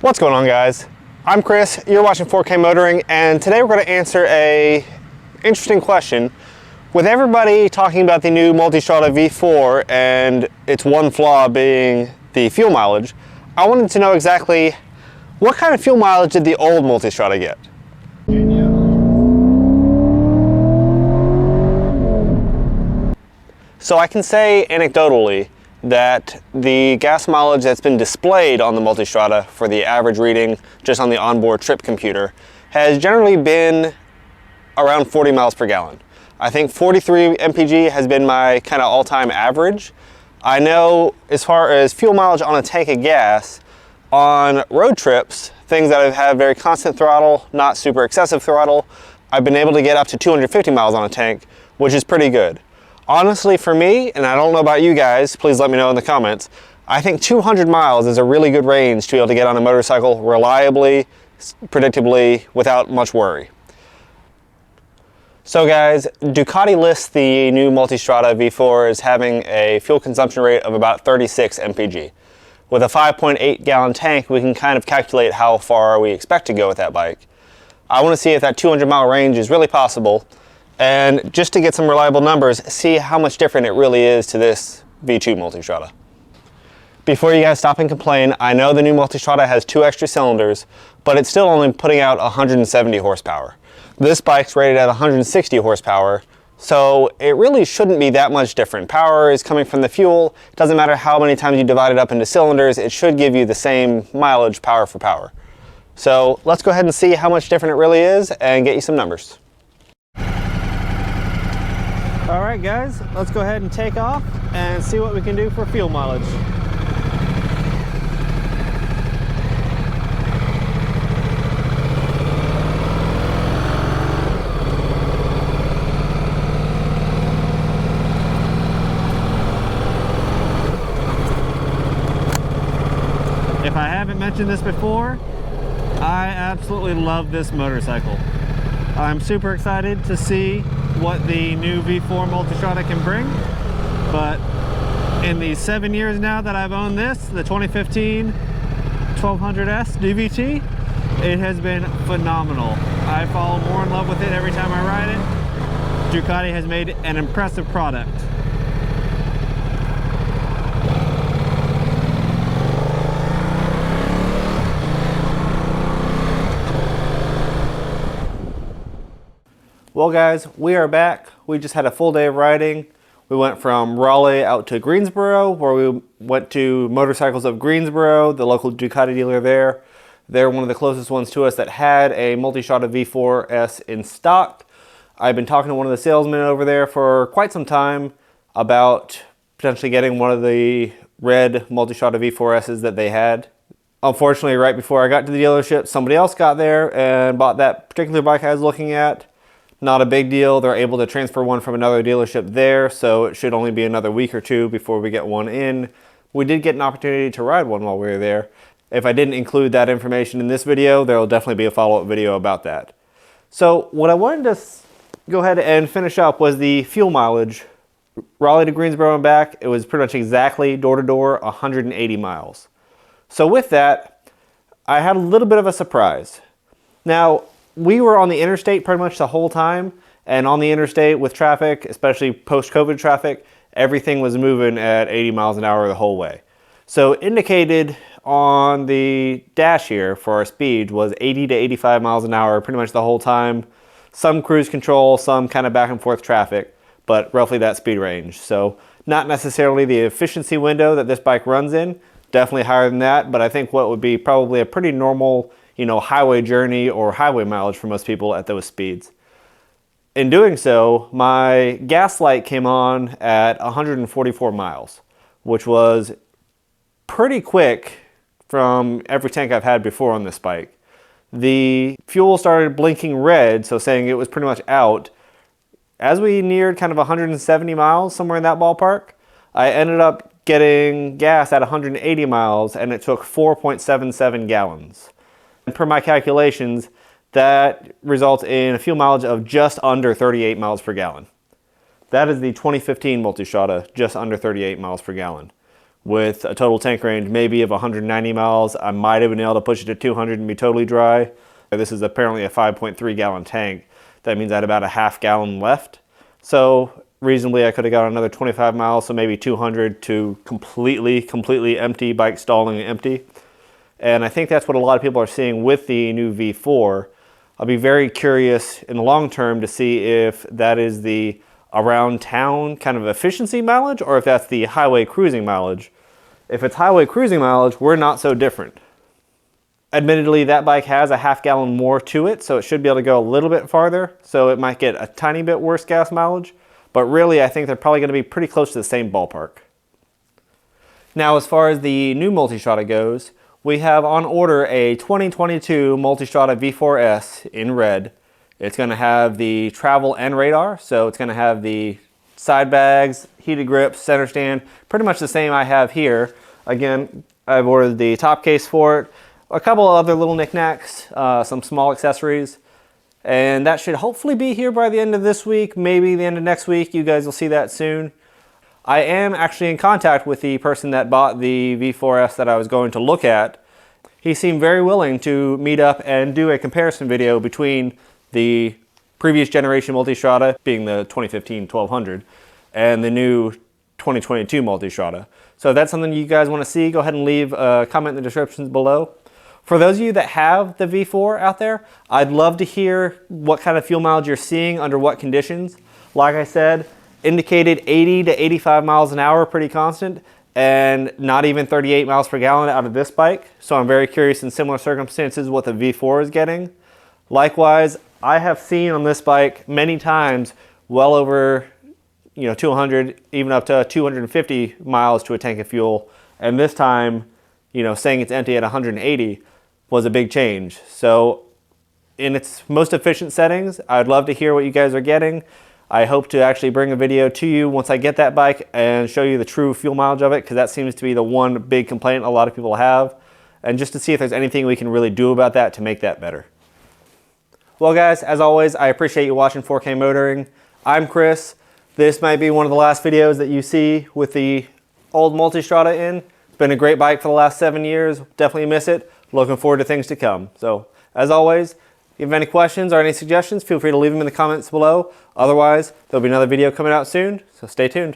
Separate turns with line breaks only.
What's going on, guys? I'm Chris, you're watching 4K Motoring, and today we're going to answer a interesting question. With everybody talking about the new Multistrada V4 and its one flaw being the fuel mileage, I wanted to know exactly what kind of fuel mileage did the old Multistrada get? So I can say anecdotally that the gas mileage that's been displayed on the Multistrada for the average reading just on the onboard trip computer has generally been around 40 miles per gallon. I think 43 mpg has been my kind of all-time average. I know as far as fuel mileage on a tank of gas, on road trips, things that have had very constant throttle, not super excessive throttle, I've been able to get up to 250 miles on a tank, which is pretty good. Honestly, for me, and I don't know about you guys, please let me know in the comments, I think 200 miles is a really good range to be able to get on a motorcycle reliably, predictably, without much worry. So guys, Ducati lists the new Multistrada V4 as having a fuel consumption rate of about 36 mpg. With a 5.8 gallon tank, we can kind of calculate how far we expect to go with that bike. I want to see if that 200 mile range is really possible, and just to get some reliable numbers, see how much different it really is to this V2 Multistrada. Before you guys stop and complain, I know the new Multistrada has 2 extra cylinders, but it's still only putting out 170 horsepower. This bike's rated at 160 horsepower, so it really shouldn't be that much different. Power is coming from the fuel. It doesn't matter how many times you divide it up into cylinders, it should give you the same mileage power for power. So let's go ahead and see how much different it really is and get you some numbers. All right guys, let's go ahead and take off and see what we can do for fuel mileage. If I haven't mentioned this before, I absolutely love this motorcycle. I'm super excited to see what the new V4 Multistrada can bring, but in the 7 years now that I've owned this, the 2015 1200S DVT, it has been phenomenal. I fall more in love with it every time I ride it. Ducati has made an impressive product. Well guys, we are back. We just had a full day of riding. We went from Raleigh out to Greensboro, where we went to Motorcycles of Greensboro, the local Ducati dealer there. They're one of the closest ones to us that had a Multistrada V4S in stock. I've been talking to one of the salesmen over there for quite some time about potentially getting one of the red Multistrada V4Ss that they had. Unfortunately, right before I got to the dealership, somebody else got there and bought that particular bike I was looking at. Not a big deal. They're able to transfer one from another dealership there, so it should only be another week or two before we get one in. We did get an opportunity to ride one while we were there. If I didn't include that information in this video, there will definitely be a follow-up video about that. So what I wanted to go ahead and finish up was the fuel mileage. Raleigh to Greensboro and back, it was pretty much exactly door-to-door 180 miles. So with that, I had a little bit of a surprise. Now, we were on the interstate pretty much the whole time, and on the interstate with traffic, especially post-COVID traffic, everything was moving at 80 miles an hour the whole way. So indicated on the dash here for our speed was 80 to 85 miles an hour pretty much the whole time. Some cruise control, some kind of back and forth traffic, but roughly that speed range. So not necessarily the efficiency window that this bike runs in, definitely higher than that, but I think what would be probably a pretty normal, you know, highway journey or highway mileage for most people at those speeds. In doing so, my gas light came on at 144 miles, which was pretty quick from every tank I've had before on this bike. The fuel started blinking red, so saying it was pretty much out. As we neared kind of 170 miles, somewhere in that ballpark, I ended up getting gas at 180 miles, and it took 4.77 gallons. And per my calculations, that results in a fuel mileage of just under 38 miles per gallon. That is the 2015 Multistrada, just under 38 miles per gallon, with a total tank range maybe of 190 miles. I might have been able to push it to 200 and be totally dry. This is apparently a 5.3 gallon tank. That means I had about a half gallon left. So reasonably I could have got another 25 miles, so maybe 200 to completely empty, bike stalling empty. And I think that's what a lot of people are seeing with the new V4. I'll be very curious in the long term to see if that is the around town kind of efficiency mileage or if that's the highway cruising mileage. If it's highway cruising mileage, we're not so different. Admittedly, that bike has a half gallon more to it, so it should be able to go a little bit farther, so it might get a tiny bit worse gas mileage, but really I think they're probably going to be pretty close to the same ballpark. Now, as far as the new Multistrada goes, we have on order a 2022 Multistrada V4s in red. It's going to have the Travel&Radar, so it's going to have the side bags, heated grips, center stand, pretty much the same I have here. Again, I've ordered the top case for it, a couple of other little knickknacks, some small accessories, and that should hopefully be here by the end of this week, maybe the end of next week. You guys will see that soon. I am actually in contact with the person that bought the V4s that I was going to look at. He seemed very willing to meet up and do a comparison video between the previous generation Multistrada, being the 2015 1200, and the new 2022 Multistrada. So if that's something you guys want to see, go ahead and leave a comment in the descriptions below. For those of you that have the V4 out there, I'd love to hear what kind of fuel mileage you're seeing under what conditions. Like I said, indicated 80 to 85 miles an hour, pretty constant, and not even 38 miles per gallon out of this bike. So I'm very curious in similar circumstances what the V4 is getting. Likewise, I have seen on this bike many times well over 200, even up to 250 miles to a tank of fuel. And this time, saying it's empty at 180 was a big change. So in its most efficient settings, I'd love to hear what you guys are getting. I hope to actually bring a video to you once I get that bike and show you the true fuel mileage of it, because that seems to be the one big complaint a lot of people have, and just to see if there's anything we can really do about that to make that better. Well guys, as always, I appreciate you watching 4K Motoring. I'm Chris. This might be one of the last videos that you see with the old Multistrada in. It's been a great bike for the last 7 years. Definitely miss it. Looking forward to things to come. So, as always, if you have any questions or any suggestions, feel free to leave them in the comments below. Otherwise, there'll be another video coming out soon, so stay tuned.